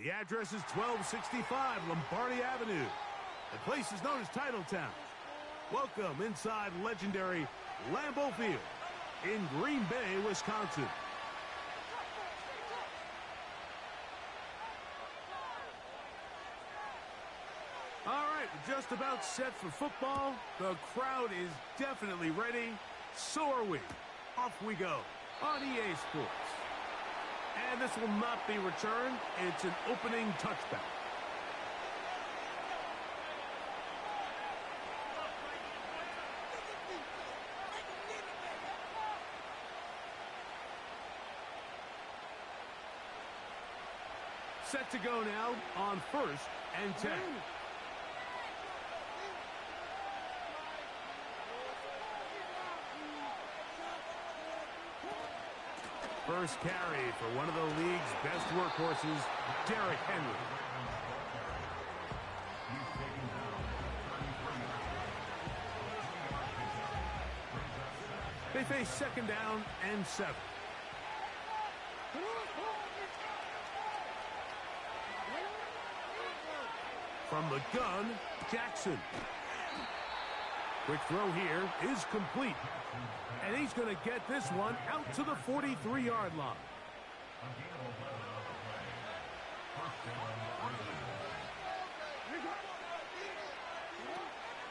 The address is 1265 Lombardi Avenue. The place is known as Titletown. Welcome inside legendary Lambeau Field in Green Bay, Wisconsin. All right, just about set for football. The crowd is definitely ready. So are we. Off we go on EA Sports. And this will not be returned. It's an opening touchback. Set to go now on 1st and 10. First carry for one of the league's best workhorses, Derrick Henry. They face 2nd down and 7. From the gun, Jackson. Quick throw here is complete. And he's going to get this one out to the 43-yard line.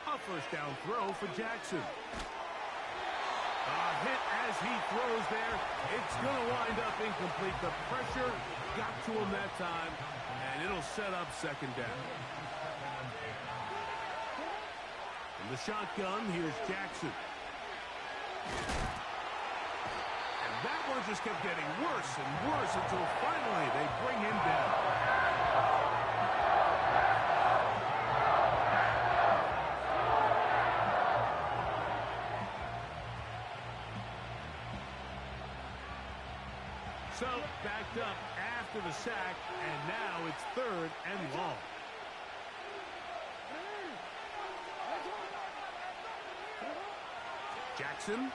A first down throw for Jackson. A hit as he throws there. It's going to wind up incomplete. The pressure got to him that time, and it'll set up 2nd down. From the shotgun, here's Jackson. And that one just kept getting worse and worse until finally they bring him down. So, backed up after the sack, and now it's 3rd and long. Jackson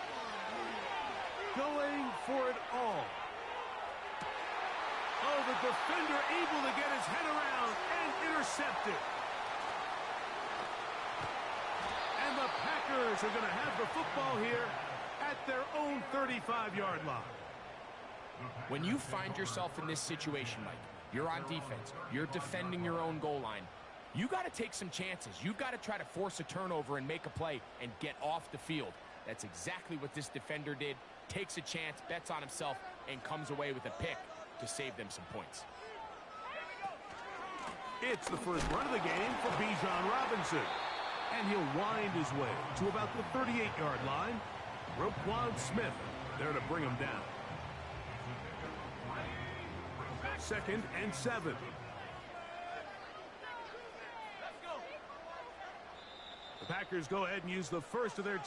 going for it all. Oh, the defender able to get his head around and intercept it. And the Packers are going to have the football here at their own 35-yard line. When you find yourself in this situation, Mike, you're on defense, you're defending your own goal line, you got to take some chances. You've got to try to force a turnover and make a play and get off the field. That's exactly what this defender did. Takes a chance, bets on himself, and comes away with a pick to save them some points. It's the first run of the game for Bijan Robinson. And he'll wind his way to about the 38-yard line. Roquan Smith there to bring him down. 2nd and 7. The Packers go ahead and use the first of their...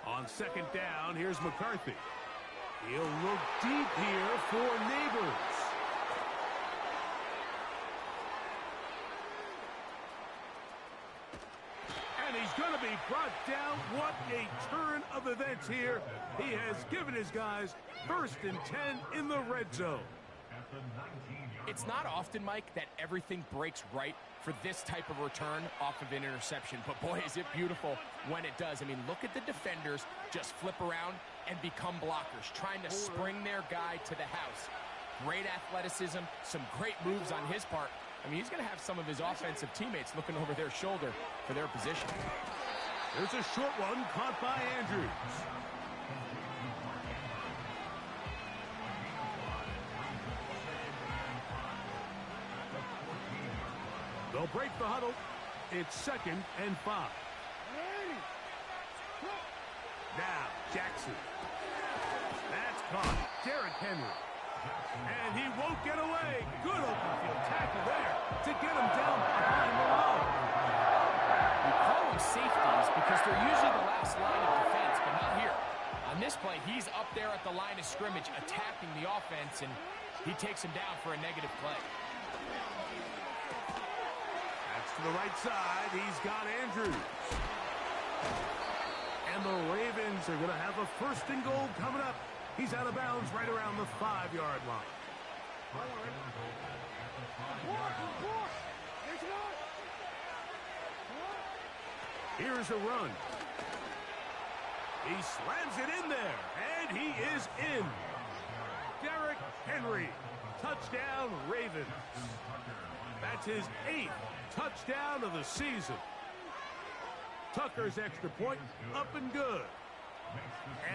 On 2nd down, here's McCarthy. He'll look deep here for Neighbors. And he's going to be brought down. What a turn of events here. He has given his guys 1st and 10 in the red zone. It's not often, Mike, that everything breaks right for this type of return off of an interception. But, boy, is it beautiful when it does. I mean, look at the defenders just flip around and become blockers, trying to spring their guy to the house. Great athleticism, some great moves on his part. I mean, he's going to have some of his offensive teammates looking over their shoulder for their position. There's a short one caught by Andrews. They'll break the huddle. It's 2nd and 5. Now, Jackson. That's caught. Derrick Henry. And he won't get away. Good open field tackle there to get him down behind the line. We call them safeties because they're usually the last line of defense, but not here. On this play, he's up there at the line of scrimmage attacking the offense, and he takes him down for a negative play. That's to the right side. He's got Andrews. And the Ravens are going to have a 1st and goal coming up. He's out of bounds right around the 5-yard line. Here's a run. He slams it in there, and he is in. Derrick Henry, touchdown Ravens. That's his 8th touchdown of the season. Tucker's extra point, up and good.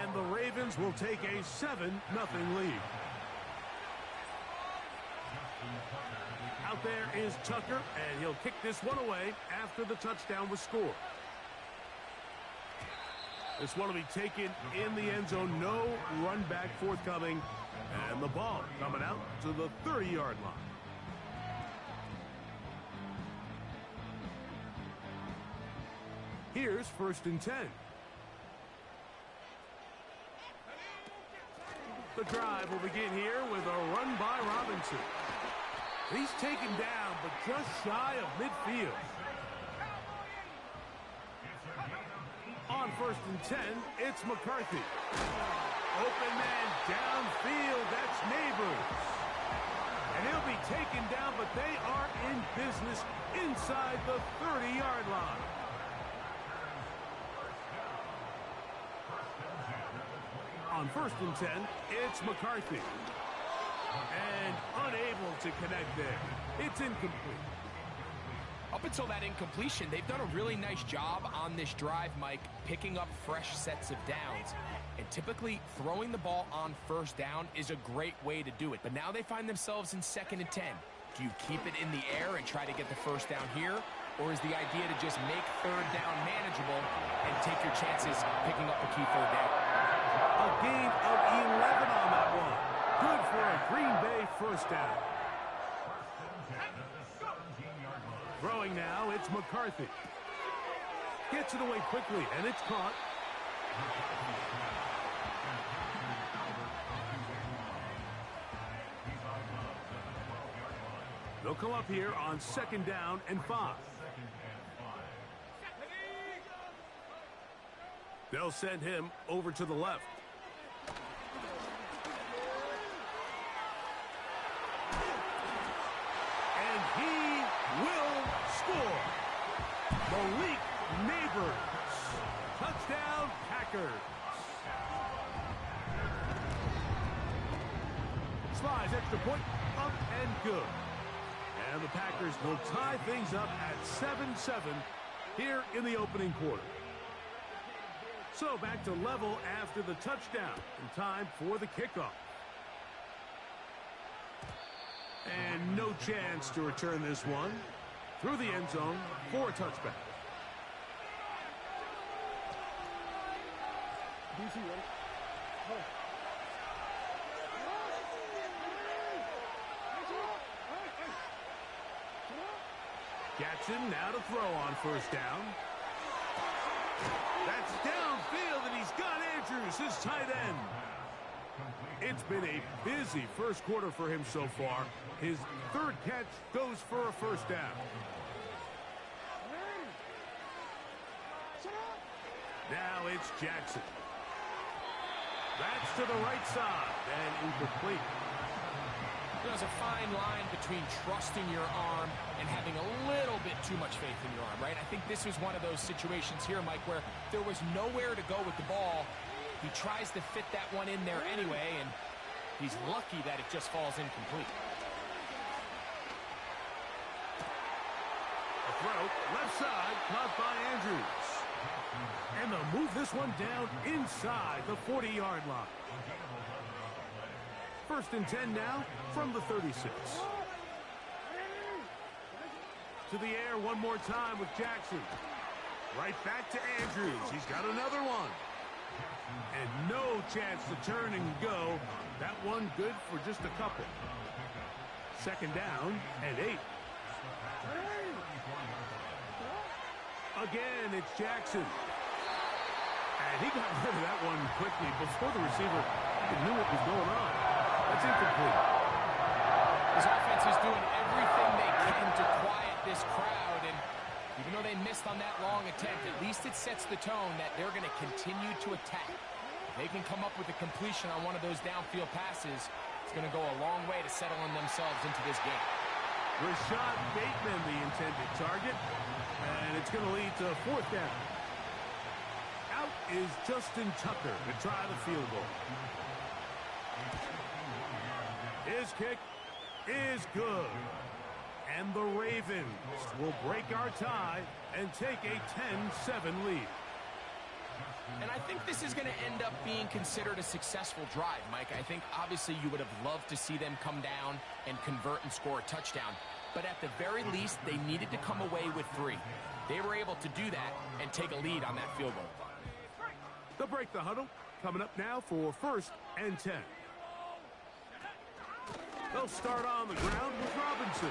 And the Ravens will take a 7-0 lead. Out there is Tucker, and he'll kick this one away after the touchdown was scored. This one will be taken in the end zone. No run back forthcoming. And the ball coming out to the 30-yard line. Here's 1st and 10. The drive will begin here with a run by Robinson. He's taken down, but just shy of midfield. On 1st and 10, it's McCarthy. Open man downfield, that's Dreamerz. And he'll be taken down, but they are in business inside the 30-yard line. On 1st and 10, it's McCarthy. And unable to connect there. It's incomplete. Up until that incompletion, they've done a really nice job on this drive, Mike, picking up fresh sets of downs. And typically, throwing the ball on 1st down is a great way to do it. But now they find themselves in 2nd and 10. Do you keep it in the air and try to get the 1st down here? Or is the idea to just make 3rd down manageable and take your chances picking up a key 3rd down? A gain of 11 on that one. Good for a Green Bay 1st down. Throwing now, it's McCarthy. Gets it away quickly, and it's caught. They'll come up here on 2nd down and 5. They'll send him over to the left. And he will score. Dreamerz. Touchdown, Packers. Slides extra point, up and good. And the Packers will tie things up at 7-7 here in the opening quarter. So back to level after the touchdown, and time for the kickoff. And no chance to return this one through the end zone for a touchback. Jackson now to throw on 1st down. That's downfield, and he's got Andrews, his tight end. It's been a busy 1st quarter for him so far. His 3rd catch goes for a 1st down. Now it's Jackson. That's to the right side and incomplete. There's a fine line between trusting your arm and having a little bit too much faith in your arm, right? I think this was one of those situations here, Mike, where there was nowhere to go with the ball. He tries to fit that one in there anyway, and he's lucky that it just falls incomplete. A throw, left side, caught by Andrews. And they'll move this one down inside the 40-yard line. 1st and 10 now from the 36. To the air one more time with Jackson. Right back to Andrews. He's got another one. And no chance to turn and go. That one good for just a couple. 2nd down and 8. Again, it's Jackson. And he got rid of that one quickly before the receiver even knew what was going on. That's incomplete. This offense is doing everything they can to quiet this crowd, and even though they missed on that long attempt, at least it sets the tone that they're going to continue to attack. If they can come up with a completion on one of those downfield passes, it's going to go a long way to settling themselves into this game. Rashad Bateman, the intended target, and it's going to lead to fourth down. Out is Justin Tucker to try the field goal. His kick is good. And the Ravens will break our tie and take a 10-7 lead. And I think this is going to end up being considered a successful drive, Mike. I think obviously you would have loved to see them come down and convert and score a touchdown. But at the very least, they needed to come away with 3. They were able to do that and take a lead on that field goal. They'll break the huddle. Coming up now for 1st and 10. They'll start on the ground with Robinson.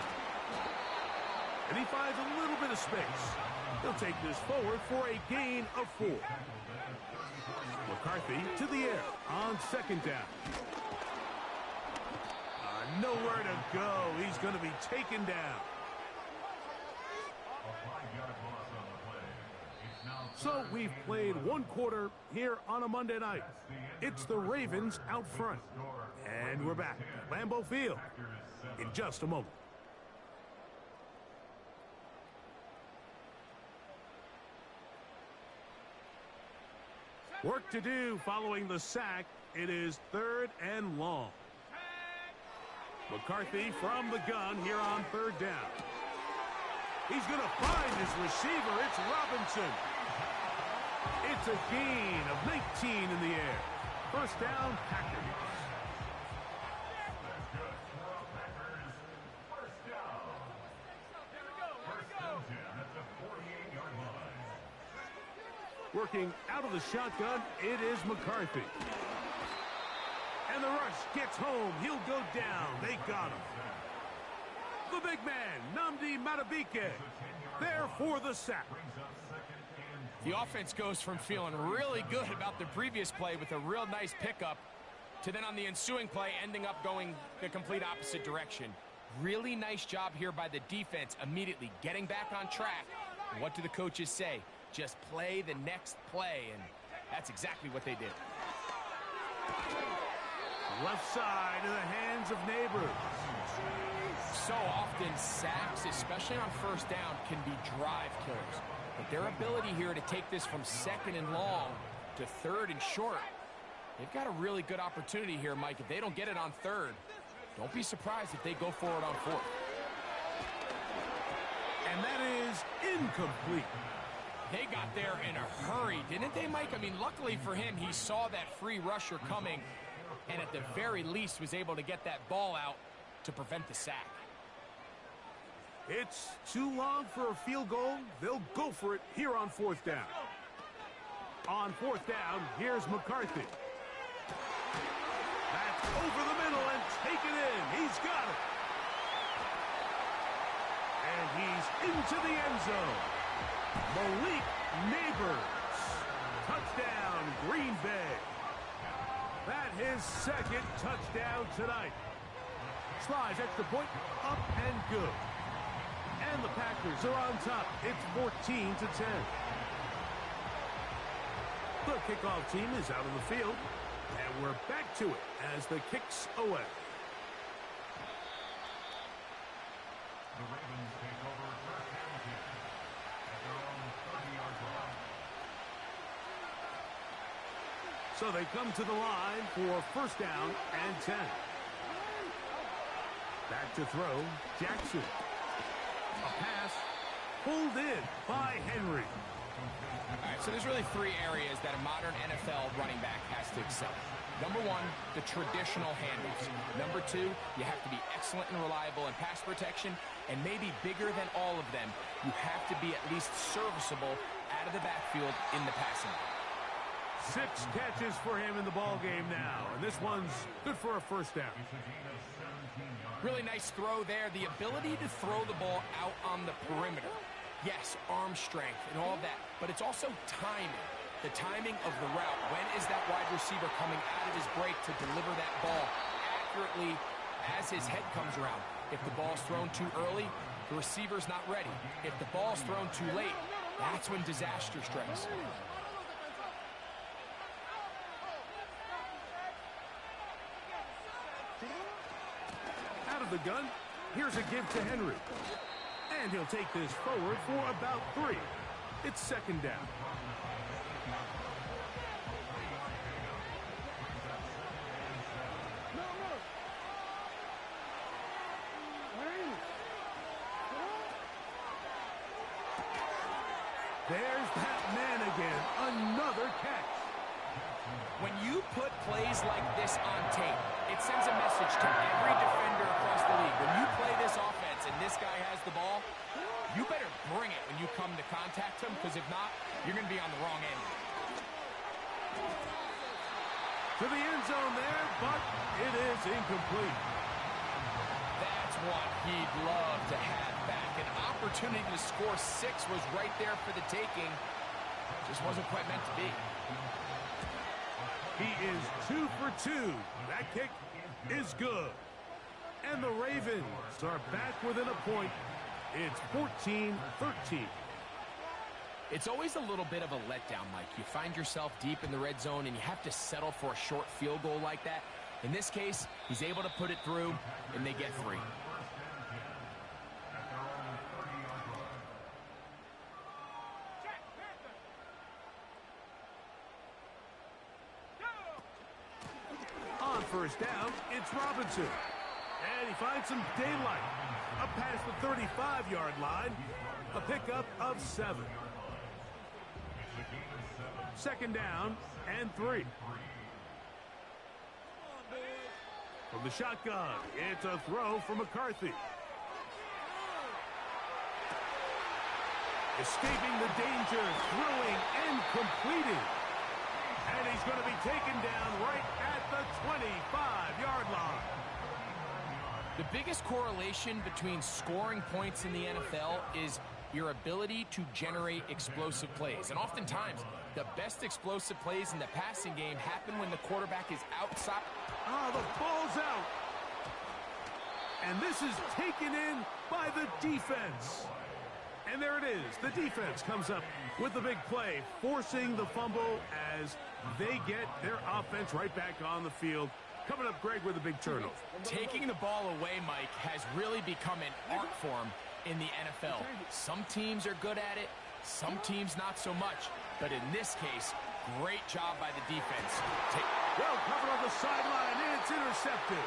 And he finds a little bit of space. He'll take this forward for a gain of 4. McCarthy to the air on 2nd down. Nowhere to go. He's going to be taken down. So we've played 1 quarter here on a Monday night. It's the Ravens out front. And we're back at Lambeau Field in just a moment. Work to do following the sack. It is 3rd and long. McCarthy from the gun here on 3rd down. He's going to find his receiver. It's Robinson. It's a gain of 19 in the air. 1st down, Packers. Working out of the shotgun, it is McCarthy. And the rush gets home. He'll go down. They got him. The big man, Nnamdi Madubuike, there for the sack. The offense goes from feeling really good about the previous play with a real nice pickup to then on the ensuing play ending up going the complete opposite direction. Really nice job here by the defense immediately getting back on track. And what do the coaches say? Just play the next play, and that's exactly what they did. Left side in the hands of Neighbors. So often sacks, especially on 1st down, can be drive killers. But their ability here to take this from 2nd and long to 3rd and short, they've got a really good opportunity here, Mike. If they don't get it on 3rd, don't be surprised if they go for it on 4th. And that is incomplete. They got there in a hurry, didn't they, Mike? I mean, luckily for him, he saw that free rusher coming and at the very least was able to get that ball out to prevent the sack. It's too long for a field goal. They'll go for it here on 4th down. On 4th down, here's McCarthy. That's over the middle and taken in. He's got it. And he's into the end zone. Malik Neighbors. Touchdown, Green Bay. That's his 2nd touchdown tonight. Slides extra point, up and good. And the Packers are on top. It's 14-10. The kickoff team is out of the field. And we're back to it as the kick's away. The Ravens take over first down kick at their own 30-yard line. So they come to the line for 1st down and 10. Back to throw, Jackson. A pass pulled in by Henry. All right, so there's really 3 areas that a modern NFL running back has to excel. Number 1, the traditional handoffs. Number 2, you have to be excellent and reliable in pass protection. And maybe bigger than all of them, you have to be at least serviceable out of the backfield in the passing game. 6 catches for him in the ball game now. And this one's good for a 1st down. Really nice throw there. The ability to throw the ball out on the perimeter. Yes, arm strength and all that, but it's also timing. The timing of the route. When is that wide receiver coming out of his break to deliver that ball accurately as his head comes around? If the ball's thrown too early, the receiver's not ready. If the ball's thrown too late, that's when disaster strikes. Out of the gun, here's a give to Henry. And he'll take this forward for about 3. It's second down. There's that man again. Another catch. When you put plays like this on tape, it sends a message to every defender across the league. When you play this offense and this guy has the ball, you better bring it when you come to contact him, because if not, you're going to be on the wrong end. To the end zone there, but it is incomplete. That's what he'd love to have back. An opportunity to score 6 was right there for the taking. Just wasn't quite meant to be. He is 2 for 2. That kick is good. And the Ravens are back within a point. It's 14-13. It's always a little bit of a letdown, Mike. You find yourself deep in the red zone and you have to settle for a short field goal like that. In this case, he's able to put it through, and they get 3. On first down, it's Robinson. And he finds some daylight. A pass the 35-yard line. A pickup of 7. Second down and 3. From the shotgun, it's a throw for McCarthy. Escaping the danger, throwing and completing. And he's going to be taken down right at the 25-yard line. The biggest correlation between scoring points in the NFL is your ability to generate explosive plays. And oftentimes, the best explosive plays in the passing game happen when the quarterback is outside. Oh, the ball's out. And this is taken in by the defense. And there it is. The defense comes up with the big play, forcing the fumble as they get their offense right back on the field. Coming up, Greg, with a big turnover. Taking the ball away, Mike, has really become an art form in the NFL. Some teams are good at it, some teams not so much. But in this case, great job by the defense. Well covered on the sideline, and it's intercepted.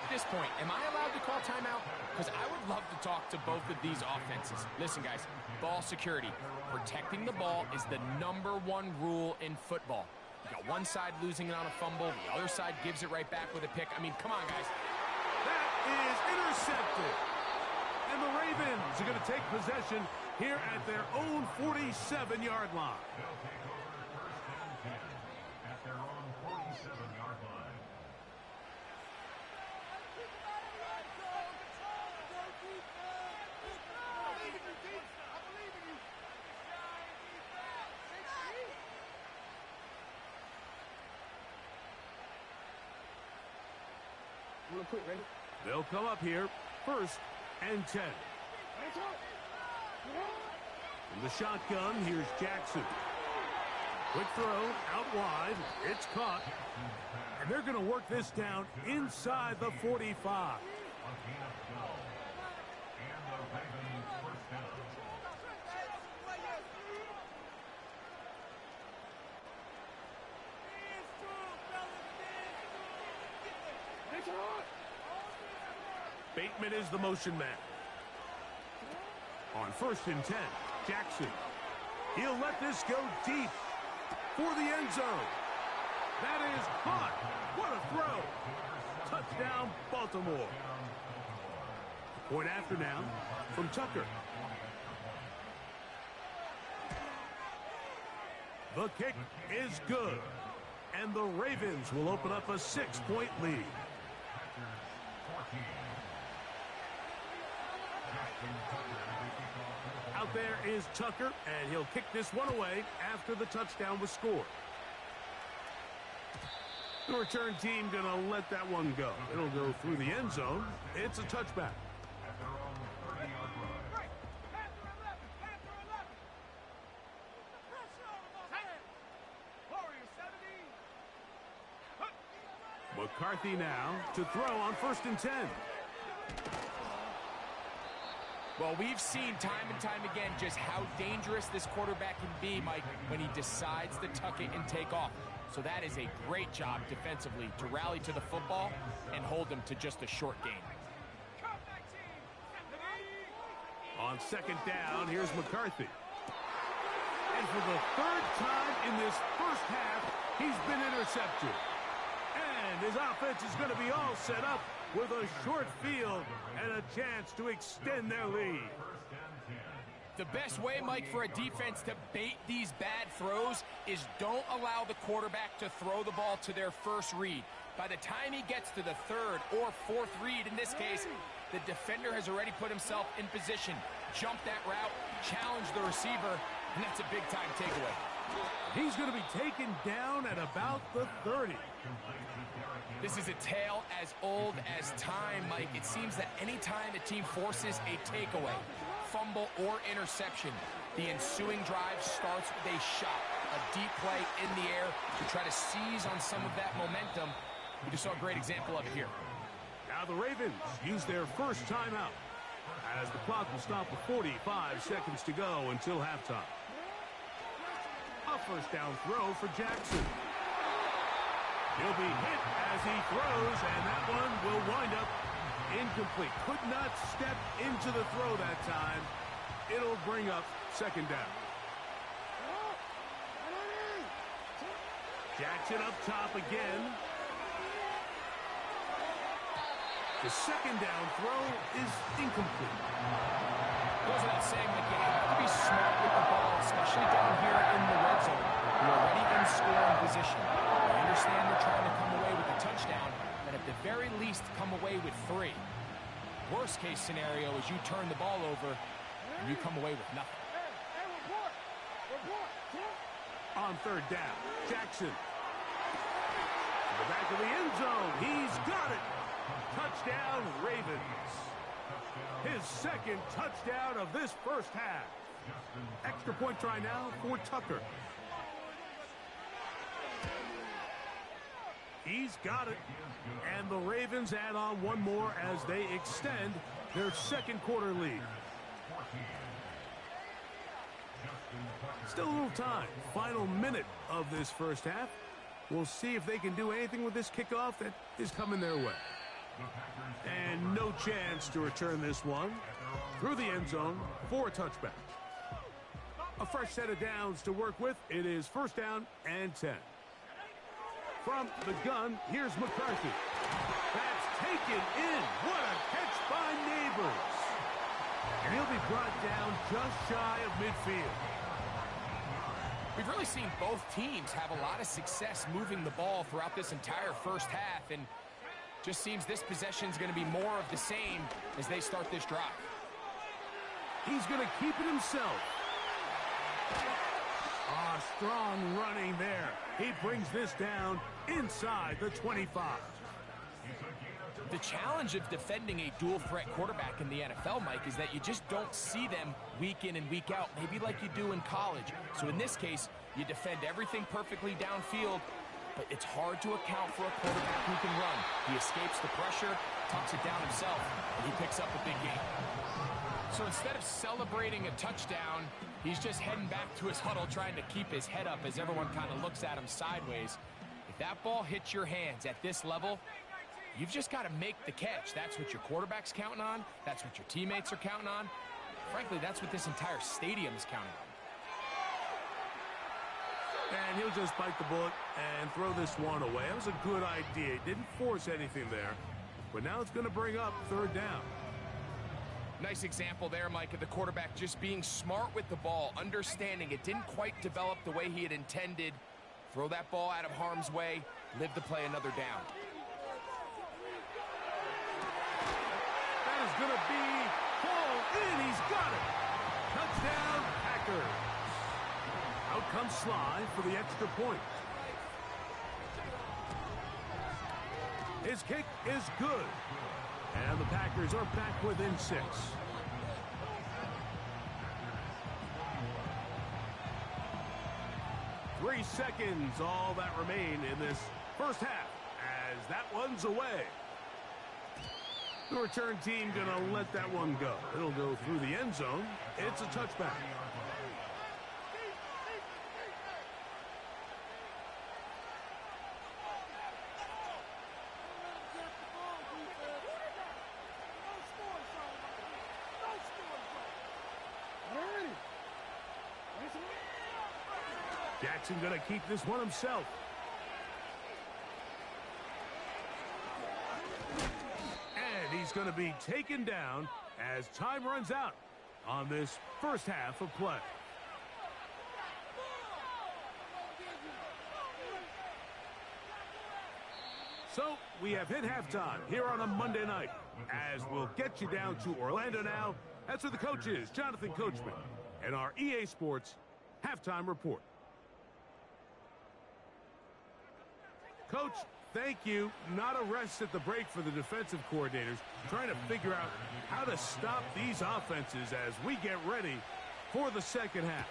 At this point, am I allowed to call timeout? Because I would love to talk to both of these offenses. Listen, guys, ball security. Protecting the ball is the #1 rule in football. You got one side losing it on a fumble, the other side gives it right back with a pick. I mean, come on, guys. That is intercepted. And the Ravens are going to take possession here at their own 47-yard line. They'll take over first and 10 at their own 47-yard line. They'll come up here, first and 10. From the shotgun, here's Jackson. Quick throw, out wide, it's caught. And they're going to work this down inside the 45. Bateman is the motion man. On 1st and 10, Jackson. He'll let this go deep for the end zone. That is caught. What a throw. Touchdown, Baltimore. Point after now from Tucker. The kick is good. And the Ravens will open up a 6-point lead. Out there is Tucker, and he'll kick this one away after the touchdown was scored. The return team going to let that one go. It'll go through the end zone. It's a touchback. McCarthy now to throw on 1st and 10. Well, we've seen time and time again just how dangerous this quarterback can be, Mike, when he decides to tuck it and take off. So that is a great job defensively to rally to the football and hold them to just a short gain. On 2nd down, here's McCarthy. And for the 3rd time in this first half, he's been intercepted. And his offense is going to be all set up with a short field and a chance to extend their lead. The best way, Mike, for a defense to bait these bad throws is don't allow the quarterback to throw the ball to their first read. By the time he gets to the 3rd or 4th read, in this case, the defender has already put himself in position, jumped that route, challenged the receiver, and that's a big-time takeaway. He's going to be taken down at about the 30. This is a tale as old as time, Mike. It seems that any time a team forces a takeaway, fumble, or interception, the ensuing drive starts with a shot, a deep play in the air to try to seize on some of that momentum. We just saw a great example of it here. Now the Ravens use their first timeout as the clock will stop with 45 seconds to go until halftime. A 1st down throw for Jackson. He'll be hit as he throws, and that one will wind up incomplete. Could not step into the throw that time. It'll bring up 2nd down. Jackson up top again. The 2nd down throw is incomplete. Goes without saying, like, you have to be smart with the ball, especially down here in the red zone. You're already in scoring position. I understand they're trying to come away with a touchdown, but at the very least come away with 3. Worst case scenario is you turn the ball over and you come away with nothing. On 3rd down, Jackson. To the back of the end zone. He's got it. Touchdown, Ravens. His 2nd touchdown of this first half. Extra point try now for Tucker. He's got it. And the Ravens add on one more as they extend their 2nd quarter lead. Still a little time. Final minute of this first half. We'll see if they can do anything with this kickoff that is coming their way. And no chance to return this one through the end zone for a touchback. A fresh set of downs to work with. It is 1st down and 10. From the gun, here's McCarthy. That's taken in. What a catch by Neighbors. And he'll be brought down just shy of midfield. We've really seen both teams have a lot of success moving the ball throughout this entire first half, and just seems this possession is going to be more of the same as they start this drive. He's going to keep it himself. Strong running there. He brings this down inside the 25. The challenge of defending a dual-threat quarterback in the NFL, Mike, is that you just don't see them week in and week out, maybe like you do in college. So in this case, you defend everything perfectly downfield, but it's hard to account for a quarterback who can run. He escapes the pressure, tucks it down himself, and he picks up a big gain. So instead of celebrating a touchdown, he's just heading back to his huddle trying to keep his head up as everyone kind of looks at him sideways. If that ball hits your hands at this level, you've just got to make the catch. That's what your quarterback's counting on. That's what your teammates are counting on. frankly, that's what this entire stadium is counting on. And he'll just bite the bullet and throw this one away. That was a good idea. He didn't force anything there. But now it's going to bring up third down. Nice example there, Mike, of the quarterback just being smart with the ball, understanding it didn't quite develop the way he had intended. Throw that ball out of harm's way, live to play another down. That is going to be pulled in. He's got it. Touchdown, Packers. Out comes Sly for the extra point. His kick is good. And the Packers are back within 6. Three seconds, all that remain in this first half, as that one's away. The return team gonna let that one go. It'll go through the end zone. It's a touchback. Jackson gonna keep this one himself. And he's gonna be taken down as time runs out on this first half of play. So we have hit halftime here on a Monday night, as we'll get you down to Orlando now. That's where the coach is, Jonathan Coachman, and our EA Sports halftime report. Coach, thank you. Not a rest at the break for the defensive coordinators, trying to figure out how to stop these offenses as we get ready for the second half.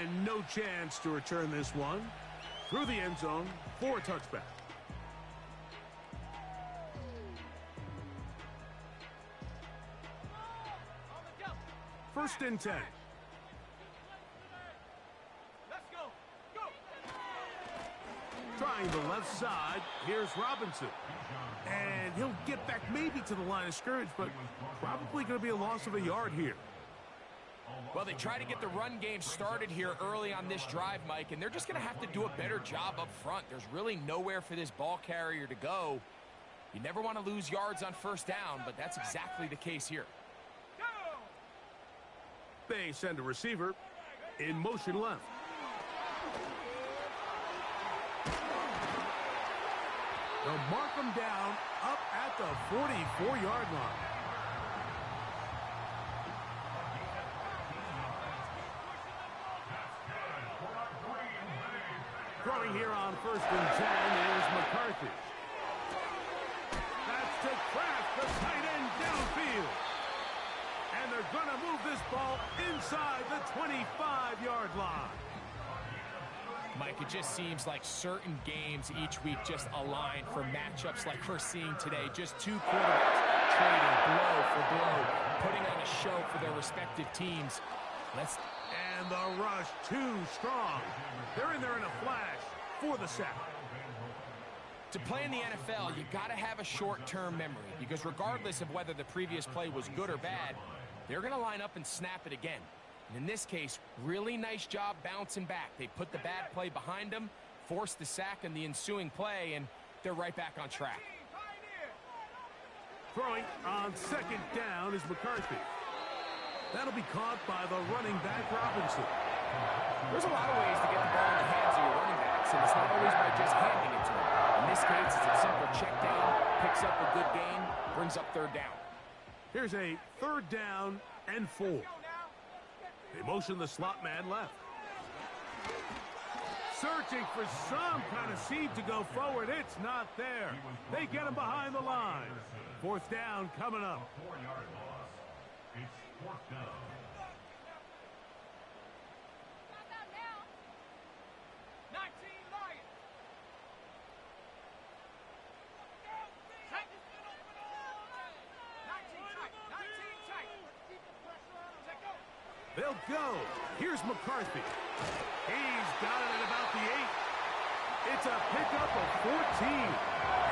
And no chance to return this one through the end zone for a touchback. First and 10. Trying the left side. Here's Robinson. And he'll get back maybe to the line of scrimmage, but probably going to be a loss of a yard here. Well, they try to get the run game started here early on this drive, Mike, and they're just going to have to do a better job up front. There's really nowhere for this ball carrier to go. You never want to lose yards on first down, but that's exactly the case here. They send a receiver in motion left. They'll mark him down up at the 44-yard line. Throwing here on first and 10 is McCarthy. That's to crack the tight end downfield. And they're going to move this ball inside the 25-yard line. Mike, it just seems like certain games each week just align for matchups like we're seeing today. Just two quarterbacks trading blow for blow, putting on a show for their respective teams. And the rush too strong. They're in there in a flash for the sack. To play in the NFL, you got to have a short-term memory, because regardless of whether the previous play was good or bad, they're going to line up and snap it again. And in this case, really nice job bouncing back. They put the bad play behind them, forced the sack in the ensuing play, and they're right back on track. Throwing on second down is McCarthy. That'll be caught by the running back, Robinson. There's a lot of ways to get the ball in the hands of your running backs, and it's not always by just handing it to them. In this case, it's a simple check down, picks up a good gain, brings up third down. Here's a third down and 4. They motion the slot man left. Searching for some kind of seed to go forward. It's not there. They get him behind the line. Fourth down coming up. A 4-yard loss. It's fourth down. They'll go. Here's McCarthy. He's got it at about the 8. It's a pickup of 14.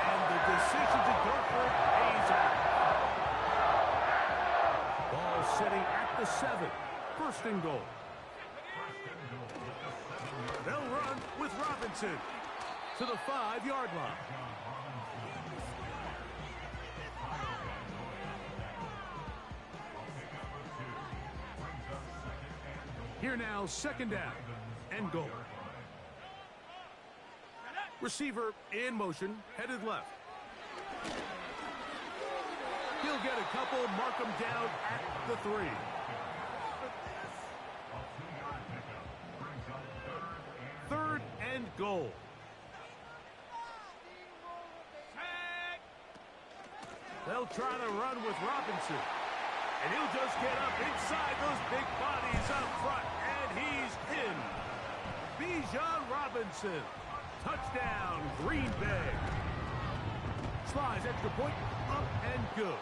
And the decision to go for it pays off. Ball sitting at the 7. First and goal. They'll run with Robinson to the 5-yard line. Here now, second down and goal. Receiver in motion, headed left. He'll get a couple, mark him down at the 3. Third and goal. They'll try to run with Robinson. And he'll just get up inside those big bodies up front. And he's in. Bijan Robinson. Touchdown, Green Bay. Slides extra point, up and good.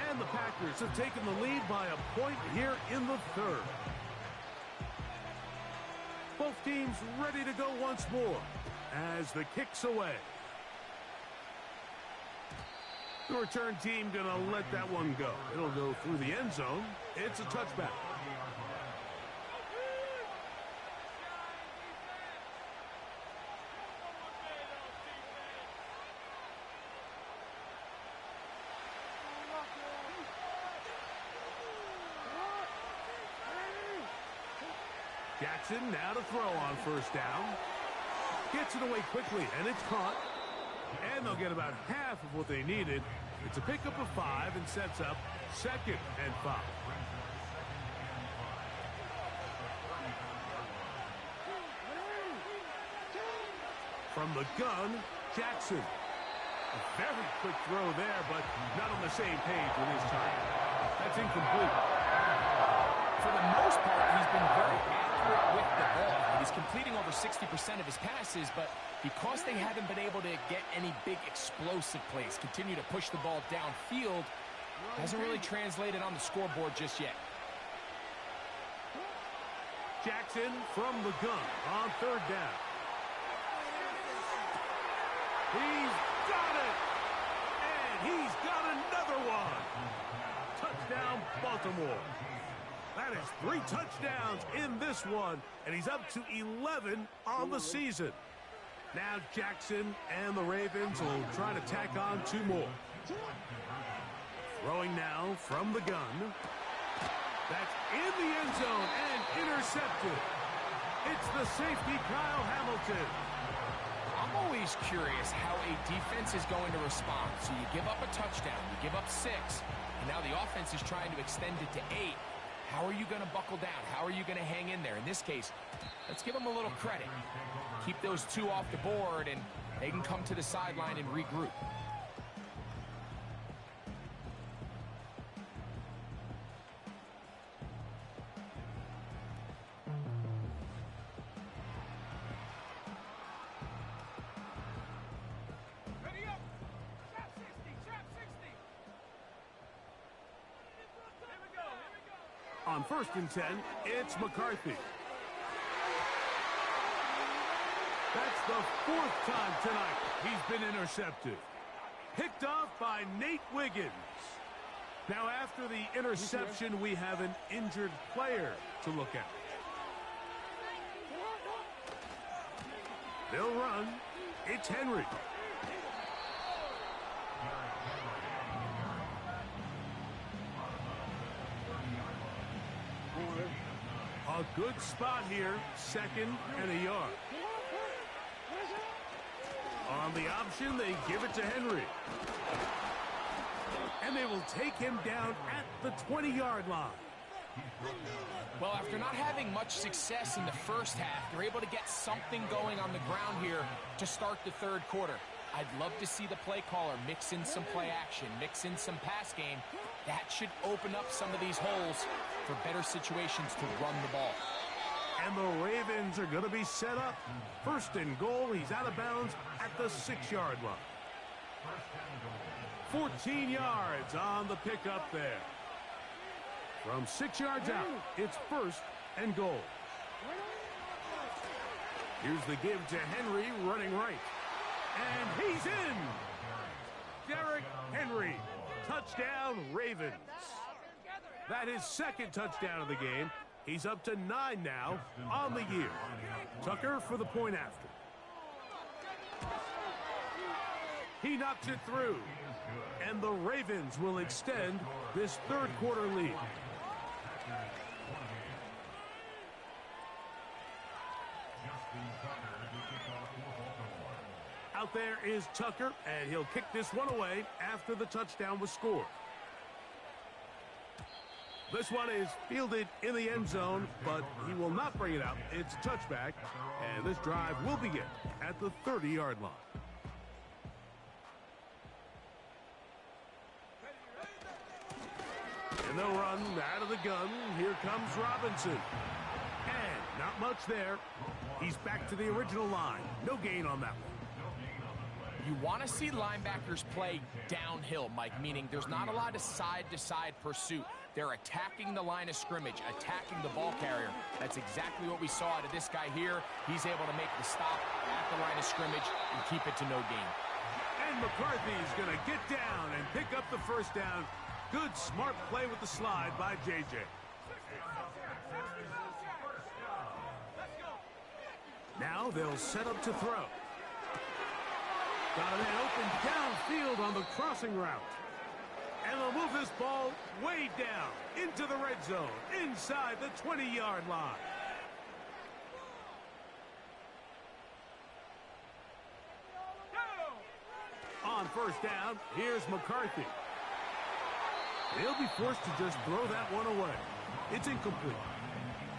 And the Packers have taken the lead by a point here in the 3rd. Both teams ready to go once more as the kick's away. The return team going to let that one go. It'll go through the end zone. It's a touchback. Jackson now to throw on first down. Gets it away quickly, and it's caught. And they'll get about half of what they needed. It's a pickup of 5 and sets up 2nd and 5. From the gun, Jackson. A very quick throw there, but not on the same page with his time. That's incomplete. For the most part, he's been very accurate with the ball. He's completing over 60% of his passes, but because they haven't been able to get any big explosive plays, continue to push the ball downfield, hasn't really translated on the scoreboard just yet. Jackson from the gun on third down. He's got it! And he's got another one! Touchdown, Baltimore. That is 3 touchdowns in this one, and he's up to 11 on the season. Now Jackson and the Ravens will try to tack on 2 more. Throwing now from the gun. That's in the end zone and intercepted. It's the safety, Kyle Hamilton. I'm always curious how a defense is going to respond. So you give up a touchdown, you give up 6, and now the offense is trying to extend it to 8. How are you going to buckle down? How are you going to hang in there? In this case, let's give them a little credit. Keep those 2 off the board, and they can come to the sideline and regroup. On 1st and 10, it's McCarthy. That's the 4th time tonight he's been intercepted. Picked off by Nate Wiggins. Now after the interception, we have an injured player to look at. They'll run. It's Henry. A good spot here, 2nd and a yard. On the option, they give it to Henry. And they will take him down at the 20-yard line. Well, after not having much success in the first half, they're able to get something going on the ground here to start the 3rd quarter. I'd love to see the play caller mix in some play action, mix in some pass game. That should open up some of these holes for better situations to run the ball. And the Ravens are going to be set up. 1st and goal. He's out of bounds at the 6-yard line. 14 yards on the pickup there. From 6 yards out, it's 1st and goal. Here's the give to Henry running right. And he's in! Derrick Henry. Touchdown, Ravens. That is second touchdown of the game. He's up to 9 now on the year. Tucker for the point after. He knocks it through. And the Ravens will extend this third quarter lead. Out there is Tucker, and he'll kick this one away after the touchdown was scored. This one is fielded in the end zone, but he will not bring it out. It's a touchback, and this drive will begin at the 30-yard line. And they'll run out of the gun. Here comes Robinson. And not much there. He's back to the original line. No gain on that one. You want to see linebackers play downhill, Mike, meaning there's not a lot of side-to-side pursuit. They're attacking the line of scrimmage, attacking the ball carrier. That's exactly what we saw out of this guy here. He's able to make the stop at the line of scrimmage and keep it to no gain. And McCarthy's going to get down and pick up the first down. Good, smart play with the slide by J.J. Now they'll set up to throw. Got a man open downfield on the crossing route. And they'll move this ball way down into the red zone, inside the 20-yard line. On first down, here's McCarthy. He'll be forced to just throw that one away. It's incomplete.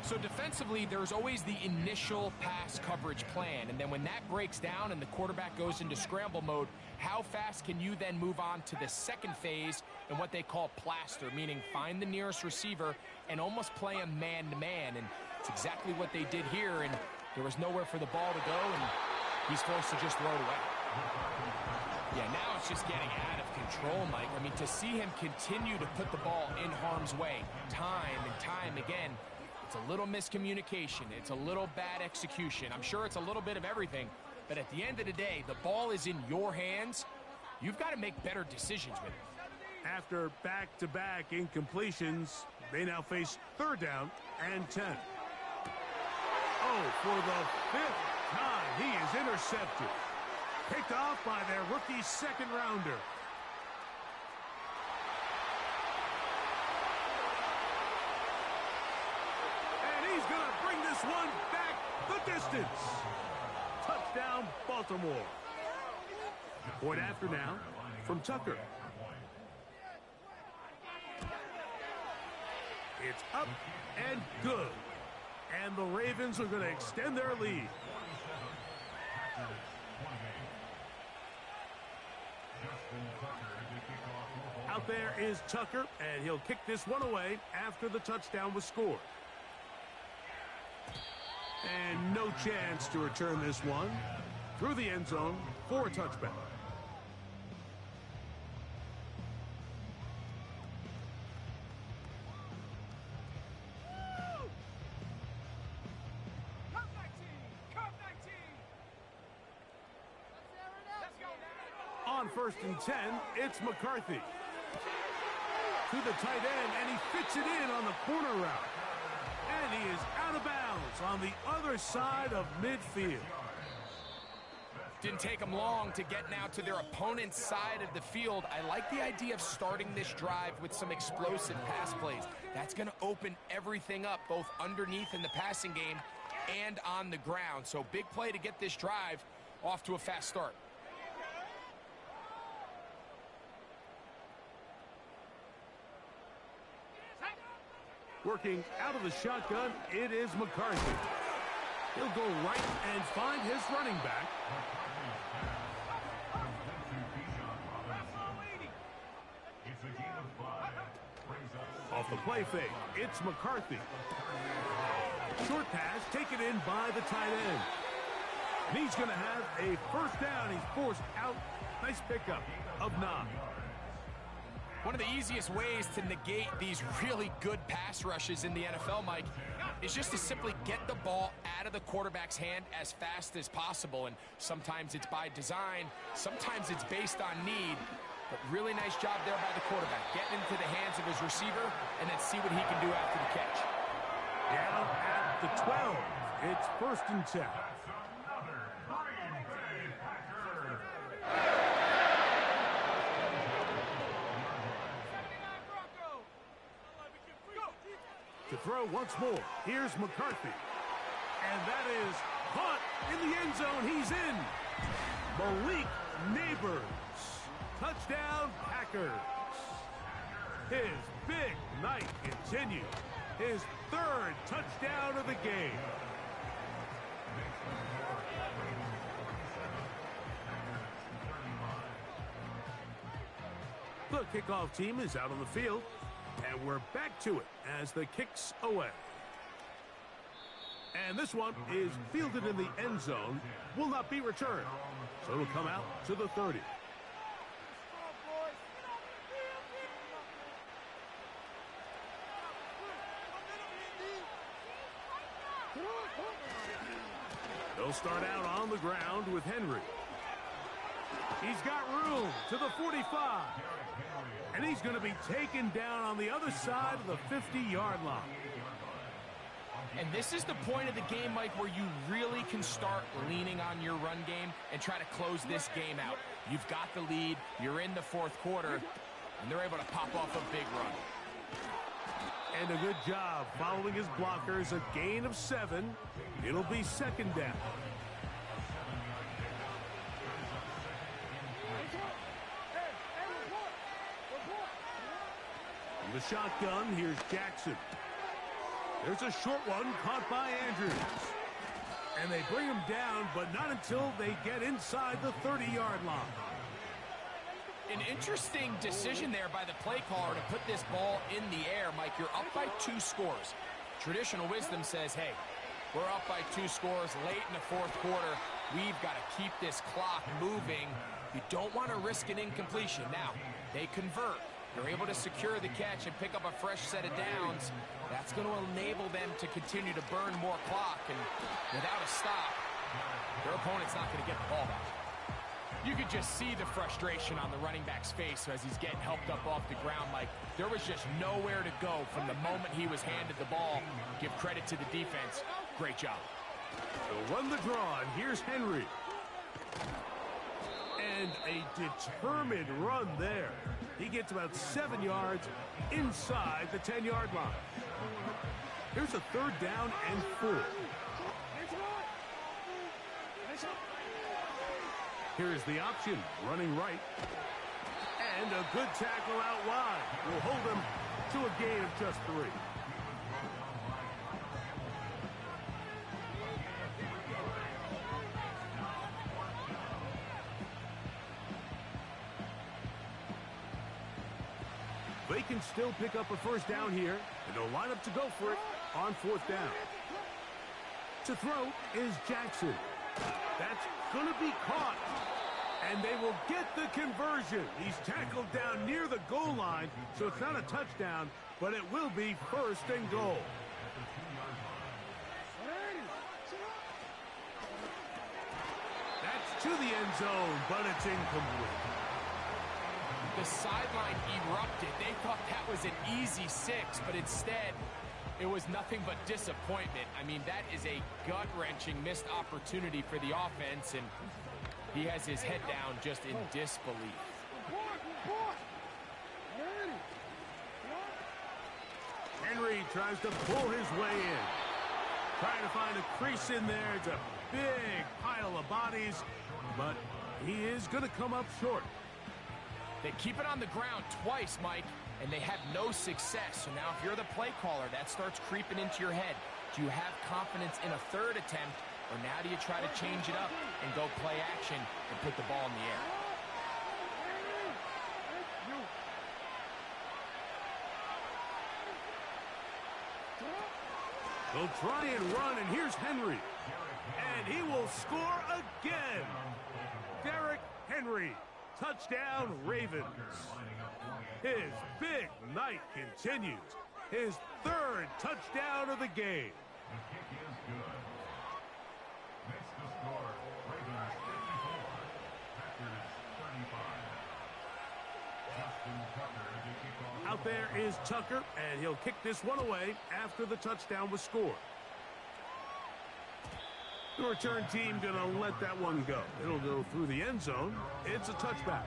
So defensively, there's always the initial pass coverage plan, and then when that breaks down and the quarterback goes into scramble mode, how fast can you then move on to the second phase and what they call plaster, meaning find the nearest receiver and almost play a man-to-man, and it's exactly what they did here, and there was nowhere for the ball to go, and he's forced to just throw it away. Yeah, now it's just getting out of control, Mike. I mean, to see him continue to put the ball in harm's way time and time again, it's a little miscommunication. It's a little bad execution. I'm sure it's a little bit of everything, but at the end of the day, the ball is in your hands. You've got to make better decisions with it. After back-to-back incompletions, they now face third down and 10. Oh, for the 5th time, he is intercepted. Picked off by their rookie second-rounder. And he's going to bring this one back the distance. Touchdown, Baltimore. Point after now from Tucker. It's up and good. And the Ravens are going to extend their lead. Out there is Tucker, and he'll kick this one away after the touchdown was scored. And no chance to return this one through the end zone for a touchback. On first and 10, it's McCarthy. To the tight end, and he fits it in on the corner route. And he is out of bounds on the other side of midfield. Didn't take them long to get now to their opponent's side of the field. I like the idea of starting this drive with some explosive pass plays. That's going to open everything up, both underneath in the passing game and on the ground. So big play to get this drive off to a fast start. Working out of the shotgun, it is McCarthy. He'll go right and find his running back. Off the play fake, it's McCarthy. Short pass taken in by the tight end. And he's going to have a first down. He's forced out. Nice pickup of 9. One of the easiest ways to negate these really good pass rushes in the NFL, Mike, is just to simply get the ball out of the quarterback's hand as fast as possible. And sometimes it's by design, sometimes it's based on need. But really nice job there by the quarterback, getting into the hands of his receiver and then see what he can do after the catch. Down at the 12. It's 1st and 10. To throw once more, here's McCarthy. And that is caught in the end zone. He's in. Malik Neighbors. Touchdown, Packers. His big night continues. His 3rd touchdown of the game. The kickoff team is out on the field. And we're back to it as the kick's away. And this one is fielded in the end zone. Will not be returned. So it'll come out to the 30. They'll start out on the ground with Henry. He's got room to the 45. And he's going to be taken down on the other side of the 50-yard line. And this is the point of the game, Mike, where you really can start leaning on your run game and try to close this game out. You've got the lead, you're in the 4th quarter, and they're able to pop off a big run. And a good job following his blockers, a gain of 7. It'll be 2nd down. The shotgun, here's Jackson. There's a short one caught by Andrews. And they bring him down, but not until they get inside the 30-yard line. An interesting decision there by the play caller to put this ball in the air. Mike, you're up by 2 scores. Traditional wisdom says, hey, we're up by 2 scores late in the 4th quarter. We've got to keep this clock moving. You don't want to risk an incompletion. Now, they convert. They're able to secure the catch and pick up a fresh set of downs. That's going to enable them to continue to burn more clock. And without a stop, their opponent's not going to get the ball back. You could just see the frustration on the running back's face as he's getting helped up off the ground. Like, there was just nowhere to go from the moment he was handed the ball. Give credit to the defense. Great job. They'll run the draw, and here's Henry. And a determined run there. He gets about 7 yards inside the 10-yard line. Here's a 3rd down and 4. Here's the option, running right. And a good tackle out wide will hold him to a gain of just 3. They can still pick up a 1st down here, and they'll line up to go for it on 4th down. To throw is Jackson. That's going to be caught, and they will get the conversion. He's tackled down near the goal line, so it's not a touchdown, but it will be 1st and goal. That's to the end zone, but it's incomplete. The sideline erupted. They thought that was an easy 6, but instead, it was nothing but disappointment. I mean, that is a gut-wrenching missed opportunity for the offense, and he has his head down just in disbelief. Henry tries to pull his way in. Trying to find a crease in there. It's a big pile of bodies, but he is going to come up short. They keep it on the ground twice, Mike, and they have no success. So now if you're the play caller, that starts creeping into your head. Do you have confidence in a 3rd attempt, or now do you try to change it up and go play action and put the ball in the air? They'll try and run, and here's Henry. And he will score again. Derrick Henry. Touchdown, Ravens. His big night continues. His 3rd touchdown of the game. there is Tucker, and he'll kick this one away after the touchdown was scored. The return team going to let that one go. It'll go through the end zone. It's a touchback.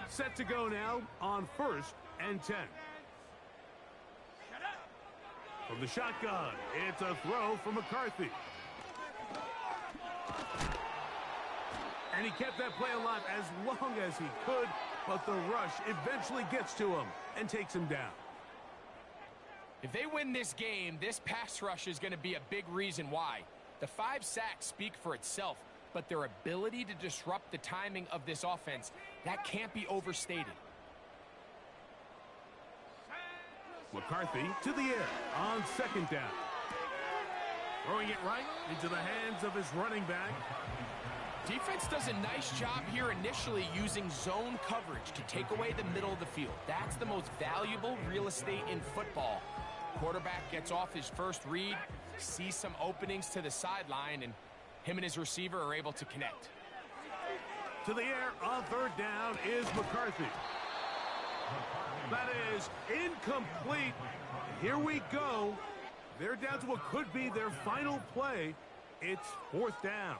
Set to go now on 1st and 10. From the shotgun, it's a throw from McCarthy. And he kept that play alive as long as he could, but the rush eventually gets to him and takes him down. If they win this game, this pass rush is going to be a big reason why. The 5 sacks speak for itself, but their ability to disrupt the timing of this offense, that can't be overstated. McCarthy to the air on 2nd down. Throwing it right into the hands of his running back. Defense does a nice job here initially using zone coverage to take away the middle of the field. That's the most valuable real estate in football. Quarterback gets off his first read, sees some openings to the sideline, and him and his receiver are able to connect. To the air on 3rd down is McCarthy. That is incomplete. Here we go. They're down to what could be their final play. It's 4th down.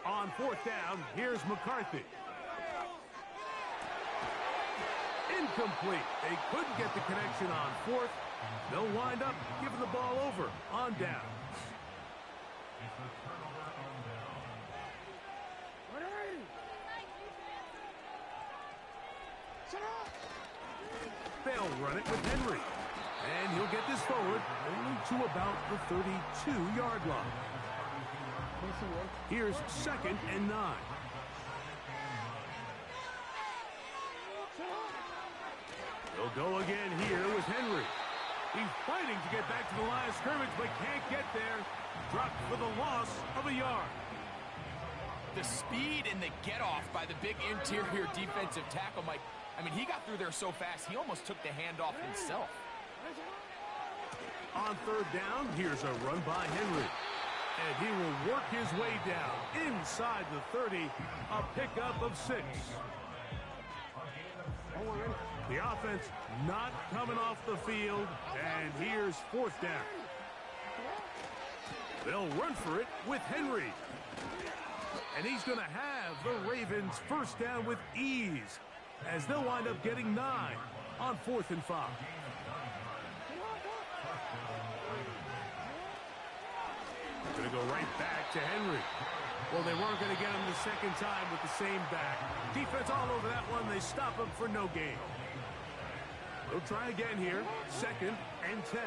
On 4th down, here's McCarthy. Incomplete. They couldn't get the connection on 4th. They'll wind up giving the ball over on downs. They'll run it with Henry. And he'll get this forward only to about the 32-yard line. Here's 2nd and 9. They'll go again here with Henry. He's fighting to get back to the line of scrimmage, but can't get there. Dropped for the loss of a yard. The speed and the get-off by the big interior defensive tackle, Mike. I mean, he got through there so fast, he almost took the handoff himself. On 3rd down, here's a run by Henry. And he will work his way down inside the 30, a pickup of 6. The offense not coming off the field, and here's 4th down. They'll run for it with Henry. And he's going to have the Ravens 1st down with ease, as they'll wind up getting 9 on 4th and 5. Going to go right back to Henry. Well, they weren't going to get him the second time with the same back. Defense all over that one. They stop him for no gain. They'll try again here. 2nd and 10.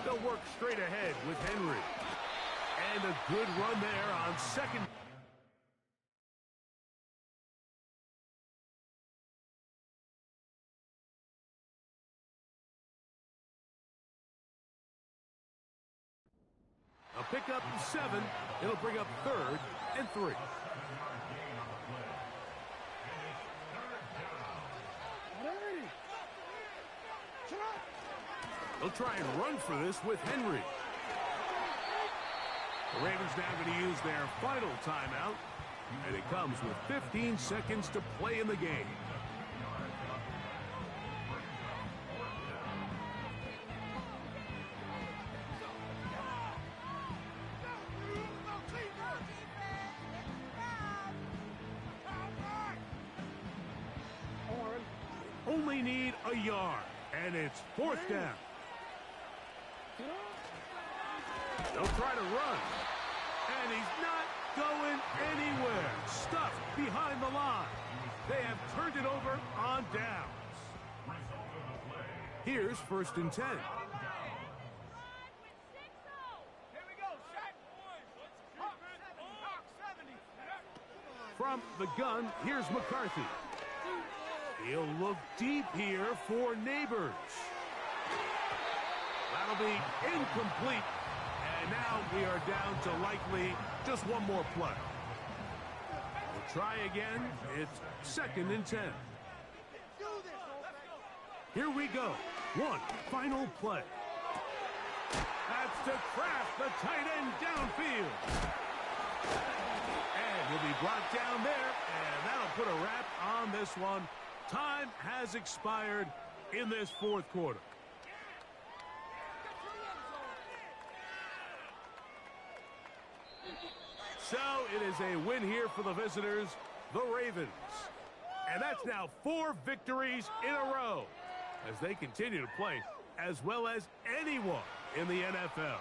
They'll work straight ahead with Henry. And a good run there on 2nd. A pickup of 7. It'll bring up 3rd and 3. They'll try and run for this with Henry. The Ravens now going to use their final timeout, and it comes with 15 seconds to play in the game. Only need a yard, and it's 4th down. They'll try to run, and he's not going anywhere. Stuffed behind the line. They have turned it over on downs. Here's 1st and 10. From the gun, here's McCarthy. He'll look deep here for Neighbors. That'll be incomplete. And now we are down to likely just one more play. We'll try again. It's 2nd and 10. Here we go. One final play. That's to Kraft, the tight end downfield. And he'll be brought down there, and that'll put a wrap on this one. Time has expired in this 4th quarter. So it is a win here for the visitors, the Ravens. And that's now 4 victories in a row as they continue to play as well as anyone in the NFL.